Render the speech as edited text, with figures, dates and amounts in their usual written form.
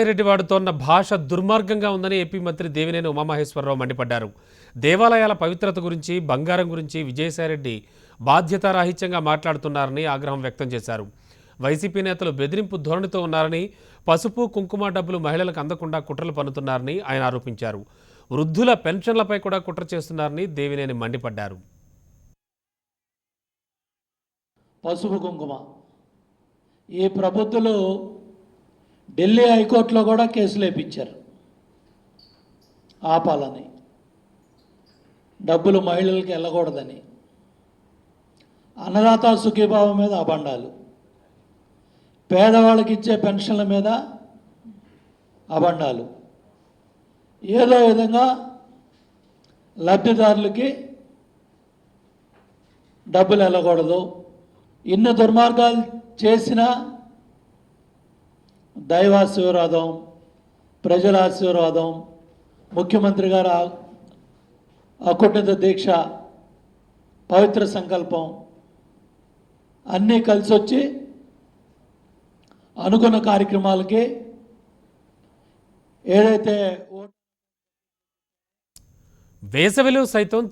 విజయసాయిరెడ్డి వాడుతోన్న భాష దుర్మార్గంగా ఉందని ఏపీ మంత్రి దేవినేని ఉమామహేశ్వరరావు మండిపడ్డారు. దేవాలయాల పవిత్రత గురించి, బంగారం గురించి విజయసాయిరెడ్డి బాధ్యతారాహిత్యంగా మాట్లాడుతున్నారని ఆగ్రహం వ్యక్తం చేశారు. వైసీపీ నేతలు బెదిరింపు ధోరణితో ఉన్నారని, పసుపు కుంకుమ డబ్బులు మహిళలకు అందకుండా కుట్రలు పన్నుతున్నారని ఆయన ఆరోపించారు. వృద్ధుల పెన్షన్లపై కూడా కుట్ర చేస్తున్నారని దేవినేని మండిపడ్డారు. పసుపు కుంకుమ ఈ ప్రభుత్వంలో ఢిల్లీ హైకోర్టులో కూడా కేసులు వేయించారు. ఆపాలని, డబ్బులు మహిళలకి వెళ్ళకూడదని, అన్నదాత సుఖీభావ మీద అబండాలు, పేదవాళ్ళకి ఇచ్చే పెన్షన్ల మీద అబండాలు, ఏదో విధంగా లబ్ధిదారులకి డబ్బులు వెళ్ళకూడదు. ఇన్ని దుర్మార్గాలు చేసినా దైవాశీర్వాదం, ప్రజల ఆశీర్వాదం, ముఖ్యమంత్రి గారు అకుంఠిత దీక్ష, పవిత్ర సంకల్పం అన్నీ కలిసి వచ్చి అనుకున్న కార్యక్రమాలకి ఏదైతే వేసవిలో సైతం